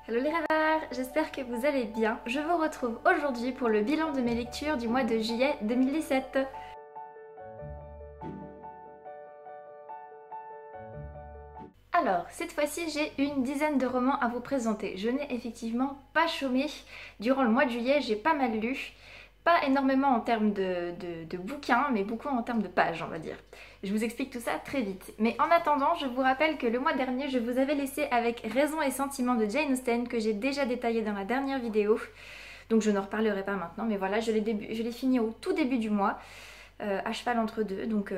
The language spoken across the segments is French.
Hello les rêveurs, j'espère que vous allez bien. Je vous retrouve aujourd'hui pour le bilan de mes lectures du mois de juillet 2017. Alors, cette fois-ci, j'ai une dizaine de romans à vous présenter. Je n'ai effectivement pas chômé. Durant le mois de juillet, j'ai pas mal lu. Pas énormément en termes de bouquins, mais beaucoup en termes de pages, on va dire. Je vous explique tout ça très vite. Mais en attendant, je vous rappelle que le mois dernier, je vous avais laissé avec Raison et Sentiment de Jane Austen, que j'ai déjà détaillé dans la dernière vidéo. Donc je n'en reparlerai pas maintenant, mais voilà, je l'ai fini au tout début du mois, à cheval entre deux, donc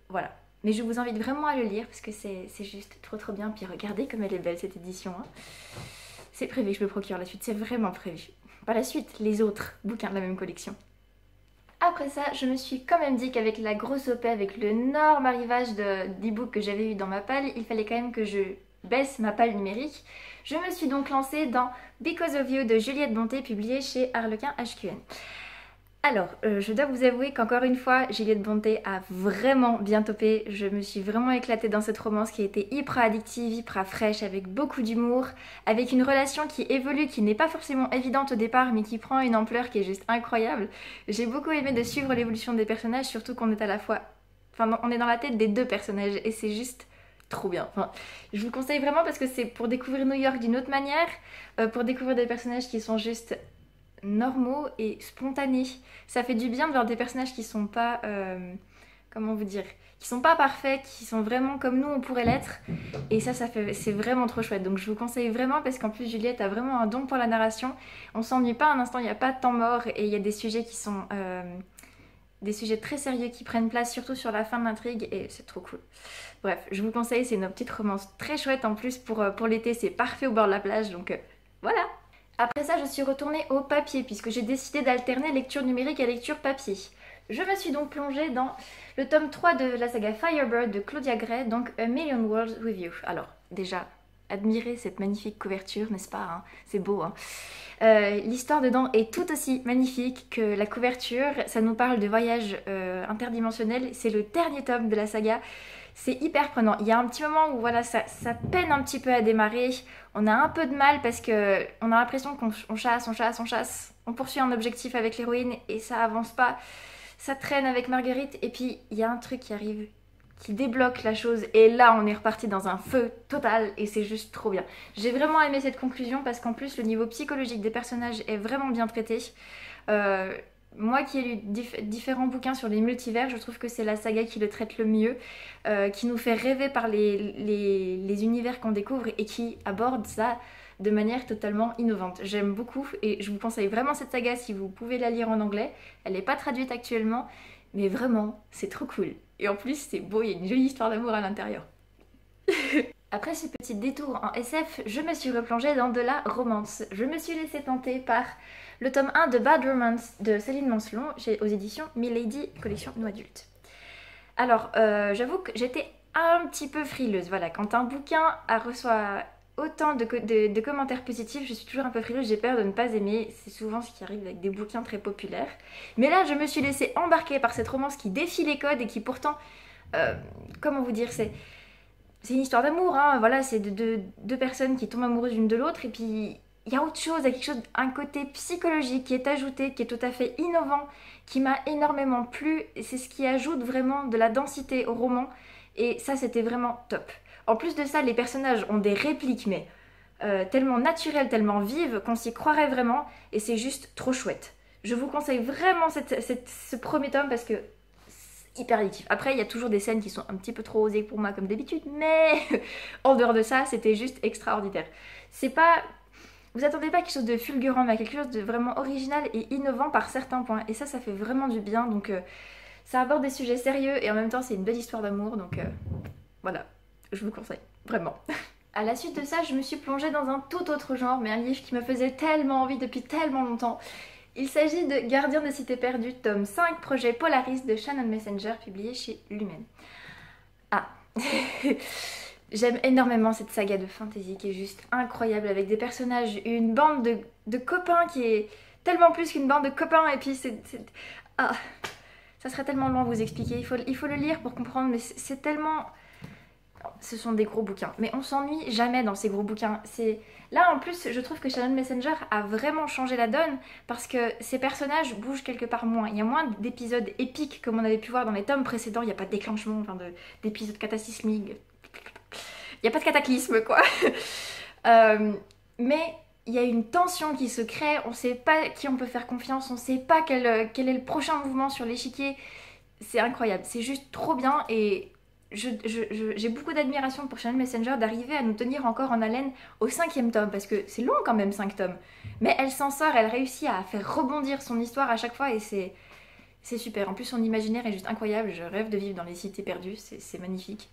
voilà. Mais je vous invite vraiment à le lire, parce que c'est juste trop bien. Puis regardez comme elle est belle cette édition. Hein. C'est prévu que je me procure la suite, c'est vraiment prévu. Pas la suite, les autres bouquins de la même collection. Après ça, je me suis quand même dit qu'avec la grosse OP, avec l'énorme arrivage d'e-book que j'avais eu dans ma palle, il fallait quand même que je baisse ma palle numérique. Je me suis donc lancée dans Because of You de Juliette Bonté, publié chez Harlequin HQN. Alors, je dois vous avouer qu'encore une fois, Juliette Bonté a vraiment bien topé. Je me suis vraiment éclatée dans cette romance qui a été hyper addictive, hyper fraîche, avec beaucoup d'humour, avec une relation qui évolue, qui n'est pas forcément évidente au départ, mais qui prend une ampleur qui est juste incroyable. J'ai beaucoup aimé de suivre l'évolution des personnages, surtout qu'on est à la fois... Enfin, on est dans la tête des deux personnages, et c'est juste trop bien. Enfin, je vous le conseille vraiment parce que c'est pour découvrir New York d'une autre manière, pour découvrir des personnages qui sont juste normaux et spontanés. Ça fait du bien de voir des personnages qui sont pas... comment vous dire, qui sont pas parfaits, qui sont vraiment comme nous on pourrait l'être, et c'est vraiment trop chouette. Donc je vous conseille vraiment, parce qu'en plus Juliette a vraiment un don pour la narration. On s'ennuie pas un instant, il n'y a pas de temps mort, et il y a des sujets qui sont des sujets très sérieux qui prennent place, surtout sur la fin de l'intrigue, et c'est trop cool. Bref, je vous conseille, c'est une petite romance très chouette. En plus pour l'été, c'est parfait au bord de la plage, donc voilà. Après ça, je suis retournée au papier, puisque j'ai décidé d'alterner lecture numérique et lecture papier. Je me suis donc plongée dans le tome 3 de la saga Firebird de Claudia Gray, donc A Million Worlds with You. Alors, déjà, admirez cette magnifique couverture, n'est-ce pas, hein? C'est beau, hein. L'histoire dedans est tout aussi magnifique que la couverture. Ça nous parle de voyage interdimensionnel. C'est le dernier tome de la saga. C'est hyper prenant. Il y a un petit moment où voilà, ça peine un petit peu à démarrer. On a un peu de mal parce que on a l'impression qu'on chasse. On poursuit un objectif avec l'héroïne et ça avance pas. Ça traîne avec Marguerite et puis il y a un truc qui arrive, qui débloque la chose, et là on est reparti dans un feu total et c'est juste trop bien. J'ai vraiment aimé cette conclusion parce qu'en plus le niveau psychologique des personnages est vraiment bien traité. Moi qui ai lu différents bouquins sur les multivers, je trouve que c'est la saga qui le traite le mieux, qui nous fait rêver par les univers qu'on découvre et qui aborde ça de manière totalement innovante. J'aime beaucoup et je vous conseille vraiment cette saga si vous pouvez la lire en anglais. Elle n'est pas traduite actuellement, mais vraiment, c'est trop cool. Et en plus, c'est beau, il y a une jolie histoire d'amour à l'intérieur. Après ce petit détour en SF, je me suis replongée dans de la romance. Je me suis laissée tenter par le tome 1 de Bad Romance de Céline Mancelon aux éditions Milady, collection No Adulte. Alors, j'avoue que j'étais un petit peu frileuse. Voilà, quand un bouquin reçoit autant de commentaires positifs, je suis toujours un peu frileuse, j'ai peur de ne pas aimer. C'est souvent ce qui arrive avec des bouquins très populaires. Mais là, je me suis laissée embarquer par cette romance qui défie les codes et qui pourtant, comment vous dire, c'est une histoire d'amour, hein. Voilà, c'est deux personnes qui tombent amoureuses l'une de l'autre, et puis il y a autre chose, il y a quelque chose, un côté psychologique qui est ajouté, qui est tout à fait innovant, qui m'a énormément plu, et c'est ce qui ajoute vraiment de la densité au roman, et ça c'était vraiment top. En plus de ça, les personnages ont des répliques, mais tellement naturelles, tellement vives, qu'on s'y croirait vraiment, et c'est juste trop chouette. Je vous conseille vraiment ce premier tome parce que c'est hyper addictif. Après, il y a toujours des scènes qui sont un petit peu trop osées pour moi comme d'habitude, mais en dehors de ça, c'était juste extraordinaire. C'est pas... Vous attendez pas quelque chose de fulgurant, mais quelque chose de vraiment original et innovant par certains points, et ça fait vraiment du bien, donc ça aborde des sujets sérieux, et en même temps c'est une belle histoire d'amour, donc voilà. Je vous conseille, vraiment. À la suite de ça, je me suis plongée dans un tout autre genre, mais un livre qui me faisait tellement envie depuis tellement longtemps. Il s'agit de Gardien de Cité Perdue, tome 5, projet Polaris de Shannon Messenger, publié chez Lumen. Ah j'aime énormément cette saga de fantasy qui est juste incroyable, avec des personnages, une bande de copains qui est tellement plus qu'une bande de copains, et puis Ah, ça serait tellement long à vous expliquer, il faut le lire pour comprendre, mais c'est tellement... Ce sont des gros bouquins, mais on s'ennuie jamais dans ces gros bouquins. Là en plus, je trouve que Shannon Messenger a vraiment changé la donne parce que ces personnages bougent quelque part moins. Il y a moins d'épisodes épiques comme on avait pu voir dans les tomes précédents. Il n'y a pas de déclenchement, enfin d'épisodes cataclysmiques. Il n'y a pas de cataclysme quoi. Mais il y a une tension qui se crée. On ne sait pas qui on peut faire confiance. On ne sait pas quel est le prochain mouvement sur l'échiquier. C'est incroyable. C'est juste trop bien et j'ai beaucoup d'admiration pour Shannon Messenger d'arriver à nous tenir encore en haleine au 5e tome, parce que c'est long quand même 5 tomes. Mais elle s'en sort, elle réussit à faire rebondir son histoire à chaque fois et c'est super. En plus son imaginaire est juste incroyable, je rêve de vivre dans les cités perdues, c'est magnifique.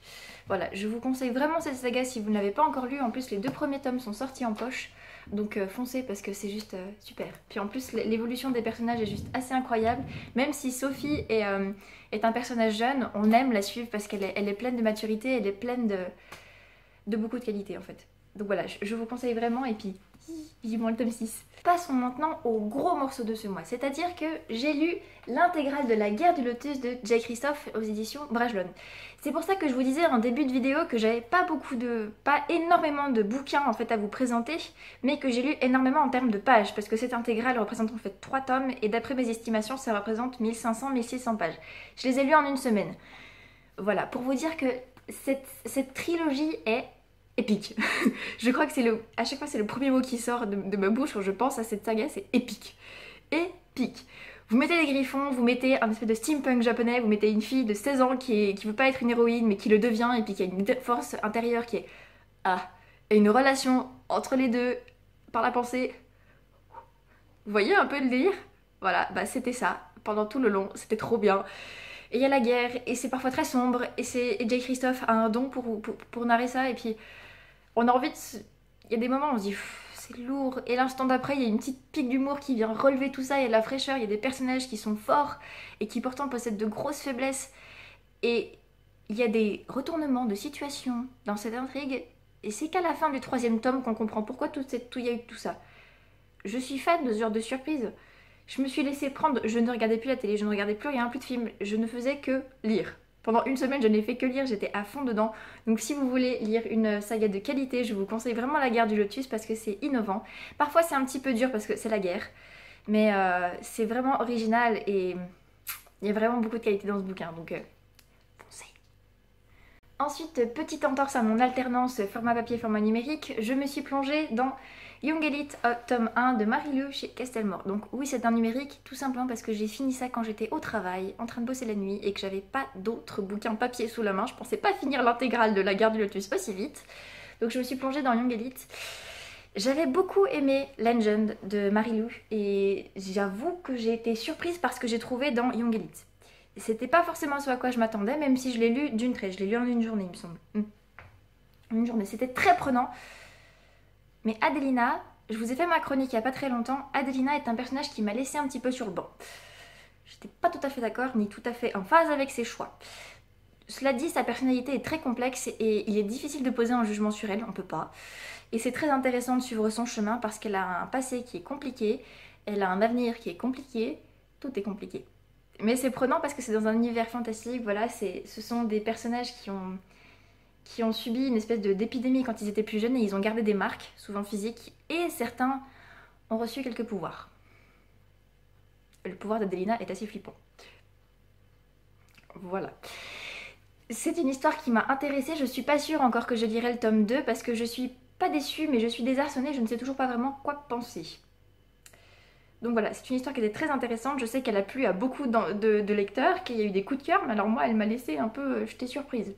Voilà, je vous conseille vraiment cette saga si vous ne l'avez pas encore lu. En plus les 2 premiers tomes sont sortis en poche. Donc foncez parce que c'est juste super. Puis en plus l'évolution des personnages est juste assez incroyable. Même si Sophie est un personnage jeune, on aime la suivre parce qu'elle est pleine de maturité, elle est pleine de beaucoup de qualités en fait. Donc voilà, je vous conseille vraiment et puis vivement le tome 6. Passons maintenant au gros morceau de ce mois, c'est-à-dire que j'ai lu l'intégrale de La Guerre du Lotus de Jay Kristoff aux éditions Brajlon. C'est pour ça que je vous disais en début de vidéo que j'avais pas énormément de bouquins en fait à vous présenter, mais que j'ai lu énormément en termes de pages, parce que cette intégrale représente en fait 3 tomes, et d'après mes estimations ça représente 1500-1600 pages. Je les ai lus en une semaine. Voilà, pour vous dire que cette trilogie est épique. Je crois que à chaque fois c'est le premier mot qui sort de ma bouche quand je pense à cette saga, c'est épique. Épique. Vous mettez des griffons, vous mettez un espèce de steampunk japonais, vous mettez une fille de 16 ans qui veut pas être une héroïne mais qui le devient et puis qui a une force intérieure qui est... Ah, et une relation entre les deux par la pensée. Vous voyez un peu le délire? Voilà, bah c'était ça pendant tout le long, c'était trop bien. Et il y a la guerre, et c'est parfois très sombre, et Jay Kristoff a un don pour narrer ça, et puis on a envie de... Il y a des moments où on se dit, c'est lourd, et l'instant d'après, il y a une petite pique d'humour qui vient relever tout ça, il y a de la fraîcheur, il y a des personnages qui sont forts, et qui pourtant possèdent de grosses faiblesses, et il y a des retournements de situation dans cette intrigue, et c'est qu'à la fin du 3e tome qu'on comprend pourquoi il y a eu tout ça. Je suis fan de ce genre de surprise. Je me suis laissée prendre, je ne regardais plus la télé, je ne regardais plus rien, plus de films, je ne faisais que lire. Pendant une semaine, je n'ai fait que lire, j'étais à fond dedans. Donc si vous voulez lire une saga de qualité, je vous conseille vraiment La Guerre du Lotus parce que c'est innovant. Parfois c'est un petit peu dur parce que c'est la guerre, mais c'est vraiment original et il y a vraiment beaucoup de qualité dans ce bouquin, donc foncez. Ensuite, petite entorse à mon alternance format papier, format numérique, je me suis plongée dans Young Elite tome 1 de Marie-Lou chez Castelmore. Donc oui, c'est un numérique tout simplement parce que j'ai fini ça quand j'étais au travail, en train de bosser la nuit et que j'avais pas d'autres bouquins papier sous la main. Je pensais pas finir l'intégrale de La Guerre du Lotus aussi vite. Donc je me suis plongée dans Young Elite. J'avais beaucoup aimé Legend de Marie-Lou et j'avoue que j'ai été surprise par ce que j'ai trouvé dans Young Elite. C'était pas forcément ce à quoi je m'attendais, même si je l'ai lu d'une traite. Je l'ai lu en une journée, il me semble. Une journée, c'était très prenant. Mais Adelina, je vous ai fait ma chronique il n'y a pas très longtemps, Adelina est un personnage qui m'a laissé un petit peu sur le banc. J'étais pas tout à fait d'accord, ni tout à fait en phase avec ses choix. Cela dit, sa personnalité est très complexe et il est difficile de poser un jugement sur elle, on peut pas. Et c'est très intéressant de suivre son chemin parce qu'elle a un passé qui est compliqué, elle a un avenir qui est compliqué, tout est compliqué. Mais c'est prenant parce que c'est dans un univers fantastique, voilà, ce sont des personnages qui ont subi une espèce d'épidémie quand ils étaient plus jeunes et ils ont gardé des marques, souvent physiques, et certains ont reçu quelques pouvoirs. Le pouvoir d'Adelina est assez flippant. Voilà. C'est une histoire qui m'a intéressée, je suis pas sûre encore que je lirai le tome 2 parce que je suis pas déçue mais je suis désarçonnée, je ne sais toujours pas vraiment quoi penser. Donc voilà, c'est une histoire qui était très intéressante, je sais qu'elle a plu à beaucoup de lecteurs, qu'il y a eu des coups de cœur, mais alors moi elle m'a laissé un peu, j'étais surprise.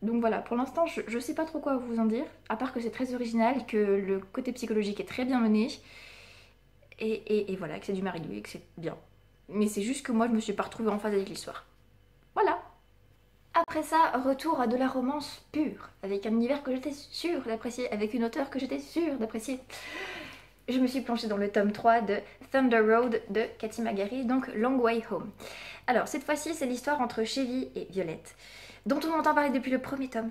Donc voilà, pour l'instant je sais pas trop quoi vous en dire, à part que c'est très original, que le côté psychologique est très bien mené, et voilà, que c'est du Marie-Lou et que c'est bien. Mais c'est juste que moi je me suis pas retrouvée en phase avec l'histoire. Voilà. Après ça, retour à de la romance pure, avec un univers que j'étais sûre d'apprécier, avec une auteure que j'étais sûre d'apprécier. Je me suis plongée dans le tome 3 de Thunder Road de Cathy Magary, donc Long Way Home. Alors cette fois-ci c'est l'histoire entre Chevy et Violette, dont on entend parler depuis le premier tome.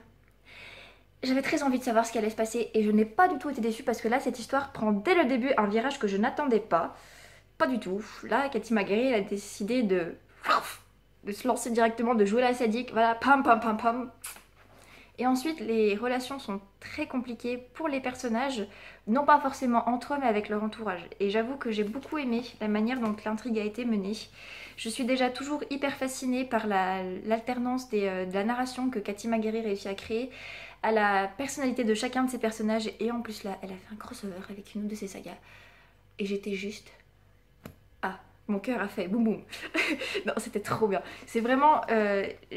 J'avais très envie de savoir ce qui allait se passer et je n'ai pas du tout été déçue parce que là cette histoire prend dès le début un virage que je n'attendais pas. Pas du tout. Là Cathy Magary elle a décidé de se lancer directement, de jouer la sadique, voilà, pam pam pam pam. Et ensuite, les relations sont très compliquées pour les personnages, non pas forcément entre eux, mais avec leur entourage. Et j'avoue que j'ai beaucoup aimé la manière dont l'intrigue a été menée. Je suis déjà toujours hyper fascinée par l'alternance de la narration que Cathy Magary réussit à créer, à la personnalité de chacun de ses personnages, et en plus là, elle a fait un crossover avec une autre de ses sagas. Et j'étais juste... Ah, mon cœur a fait boum boum. Non, c'était trop bien. C'est vraiment...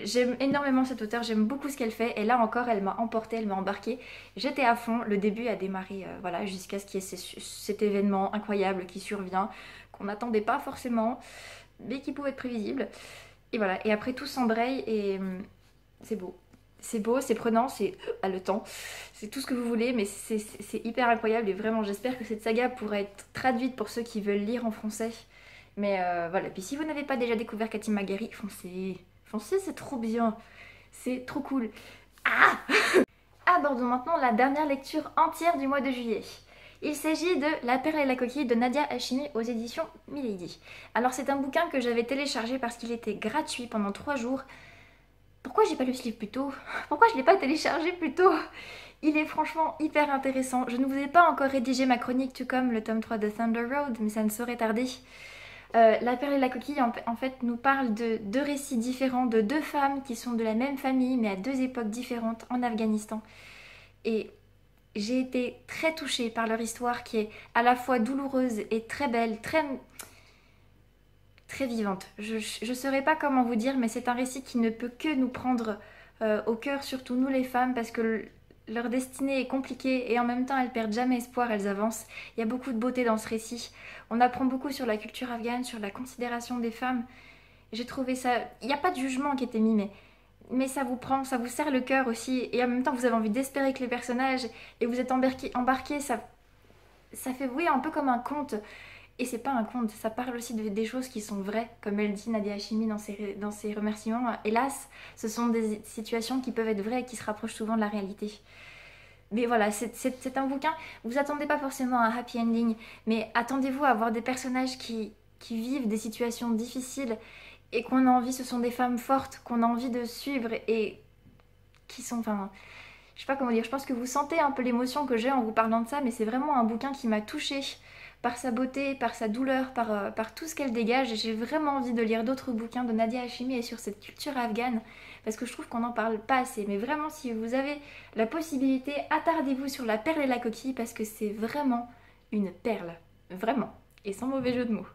j'aime énormément cette auteure, j'aime beaucoup ce qu'elle fait. Et là encore, elle m'a emportée, elle m'a embarquée. J'étais à fond, le début a démarré voilà, jusqu'à ce qu'il y ait cet événement incroyable qui survient, qu'on n'attendait pas forcément, mais qui pouvait être prévisible. Et voilà, et après tout s'embraye et c'est beau. C'est beau, c'est prenant, c'est haletant, c'est tout ce que vous voulez, mais c'est hyper incroyable et vraiment j'espère que cette saga pourra être traduite pour ceux qui veulent lire en français. Mais voilà, puis si vous n'avez pas déjà découvert Cathy Magary, foncez, foncez, c'est trop bien, c'est trop cool. Ah Abordons maintenant la dernière lecture entière du mois de juillet. Il s'agit de La perle et la coquille de Nadia Hachimi aux éditions Milady. Alors c'est un bouquin que j'avais téléchargé parce qu'il était gratuit pendant 3 jours. Pourquoi j'ai pas lu ce livre plus tôt? Pourquoi je l'ai pas téléchargé plus tôt? Il est franchement hyper intéressant. Je ne vous ai pas encore rédigé ma chronique tout comme le tome 3 de Thunder Road, mais ça ne saurait tarder. La perle et la coquille en fait nous parle de 2 récits différents de 2 femmes qui sont de la même famille mais à 2 époques différentes en Afghanistan. Et j'ai été très touchée par leur histoire qui est à la fois douloureuse et très belle, très vivante. Je ne saurais pas comment vous dire, mais c'est un récit qui ne peut que nous prendre au cœur, surtout nous les femmes, parce que leur destinée est compliquée et en même temps elles perdent jamais espoir, elles avancent. Il y a beaucoup de beauté dans ce récit. On apprend beaucoup sur la culture afghane, sur la considération des femmes. J'ai trouvé ça... Il n'y a pas de jugement qui était mis, mais ça vous prend, ça vous serre le cœur aussi. Et en même temps vous avez envie d'espérer que les personnages, et vous êtes embarqués, ça fait oui, un peu comme un conte. Et c'est pas un conte, ça parle aussi des choses qui sont vraies, comme elle dit Nadia Hachimi dans ses remerciements. Hélas, ce sont des situations qui peuvent être vraies et qui se rapprochent souvent de la réalité. Mais voilà, c'est un bouquin, vous attendez pas forcément à un happy ending, mais attendez-vous à voir des personnages qui vivent des situations difficiles et qu'on a envie, ce sont des femmes fortes, qu'on a envie de suivre et qui sont... Enfin, je sais pas comment dire, je pense que vous sentez un peu l'émotion que j'ai en vous parlant de ça, mais c'est vraiment un bouquin qui m'a touchée par sa beauté, par sa douleur, par tout ce qu'elle dégage. Et j'ai vraiment envie de lire d'autres bouquins de Nadia Hachimi et sur cette culture afghane, parce que je trouve qu'on n'en parle pas assez. Mais vraiment, si vous avez la possibilité, attardez-vous sur La perle et la coquille, parce que c'est vraiment une perle. Vraiment. Et sans mauvais jeu de mots.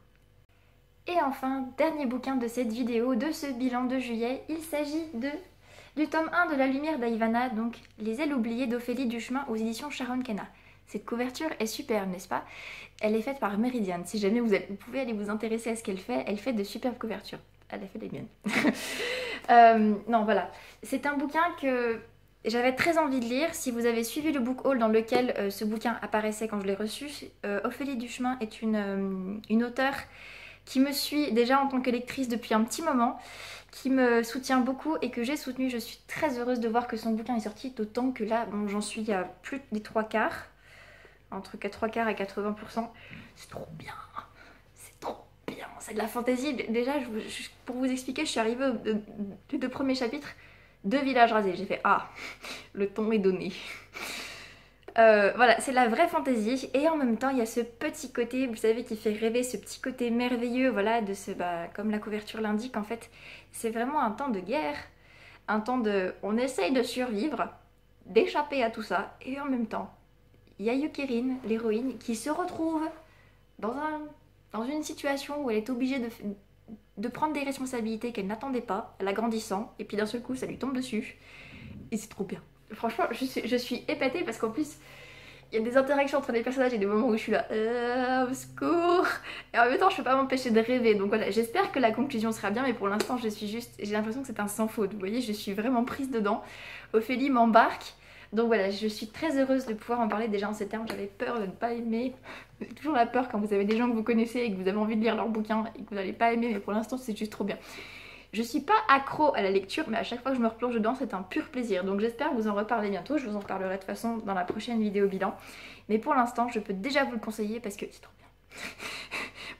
Et enfin, dernier bouquin de cette vidéo, de ce bilan de juillet, il s'agit du tome 1 de La lumière d'Aïvana, donc Les ailes oubliées d'Ophélie Duchemin aux éditions Sharon Kenna. Cette couverture est superbe, n'est-ce pas? Elle est faite par Meridian. Si jamais vous pouvez aller vous intéresser à ce qu'elle fait de superbes couvertures. Elle a fait les miennes. Non, voilà. C'est un bouquin que j'avais très envie de lire. Si vous avez suivi le book haul dans lequel ce bouquin apparaissait quand je l'ai reçu, Ophélie Duchemin est une auteure qui me suit déjà en tant que lectrice depuis un petit moment, qui me soutient beaucoup et que j'ai soutenu. Je suis très heureuse de voir que son bouquin est sorti, d'autant que là, bon, j'en suis à plus des 3/4. Entre 3/4 et 80%. C'est trop bien. C'est trop bien. C'est de la fantaisie. Déjà, pour vous expliquer, je suis arrivée aux 2 premiers chapitres. 2 villages rasés. J'ai fait ah, le ton est donné. Voilà, c'est la vraie fantaisie. Et en même temps, il y a ce petit côté, vous savez, qui fait rêver, ce petit côté merveilleux, voilà, de ce, comme la couverture l'indique, en fait, c'est vraiment un temps de guerre. Un temps de... On essaye de survivre, d'échapper à tout ça. Et en même temps, il y a Yukirin, l'héroïne, qui se retrouve dans une situation où elle est obligée de prendre des responsabilités qu'elle n'attendait pas, elle a grandissant, et puis d'un seul coup ça lui tombe dessus, et c'est trop bien. Franchement, je suis épatée parce qu'en plus, il y a des interactions entre les personnages et des moments où je suis là, au secours, et en même temps je peux pas m'empêcher de rêver, donc voilà, j'espère que la conclusion sera bien, mais pour l'instant j'ai l'impression que c'est un sans faute, vous voyez, je suis vraiment prise dedans. Ophélie m'embarque. Donc voilà, je suis très heureuse de pouvoir en parler déjà en ces termes. J'avais peur de ne pas aimer. C'est toujours la peur quand vous avez des gens que vous connaissez et que vous avez envie de lire leurs bouquins et que vous n'allez pas aimer, mais pour l'instant c'est juste trop bien. Je suis pas accro à la lecture, mais à chaque fois que je me replonge dedans, c'est un pur plaisir. Donc j'espère vous en reparler bientôt. Je vous en reparlerai de toute façon dans la prochaine vidéo bilan. Mais pour l'instant, je peux déjà vous le conseiller parce que c'est trop bien.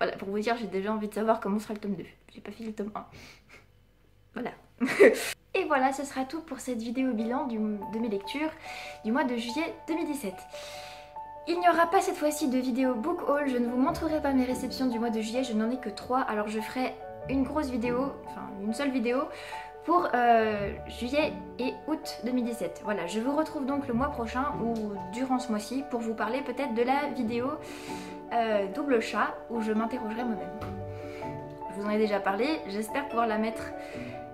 Voilà, pour vous dire, j'ai déjà envie de savoir comment sera le tome 2. J'ai pas fini le tome 1. Voilà. Et voilà, ce sera tout pour cette vidéo bilan de mes lectures du mois de juillet 2017. Il n'y aura pas cette fois-ci de vidéo book haul, je ne vous montrerai pas mes réceptions du mois de juillet, je n'en ai que 3, alors je ferai une grosse vidéo, enfin une seule vidéo pour juillet et août 2017. Voilà, je vous retrouve donc le mois prochain ou durant ce mois-ci pour vous parler peut-être de la vidéo double chat où je m'interrogerai moi-même. Je vous en ai déjà parlé, j'espère pouvoir la mettre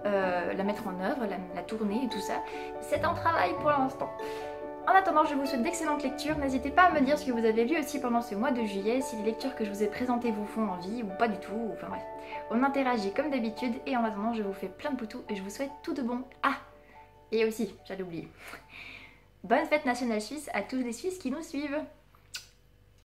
en œuvre, la tourner et tout ça. C'est en travail pour l'instant. En attendant, je vous souhaite d'excellentes lectures. N'hésitez pas à me dire ce que vous avez lu aussi pendant ce mois de juillet, si les lectures que je vous ai présentées vous font envie ou pas du tout, enfin bref. On interagit comme d'habitude et en attendant, je vous fais plein de poutous et je vous souhaite tout de bon. Ah, et aussi, j'allais oublier. Bonne fête nationale suisse à tous les Suisses qui nous suivent.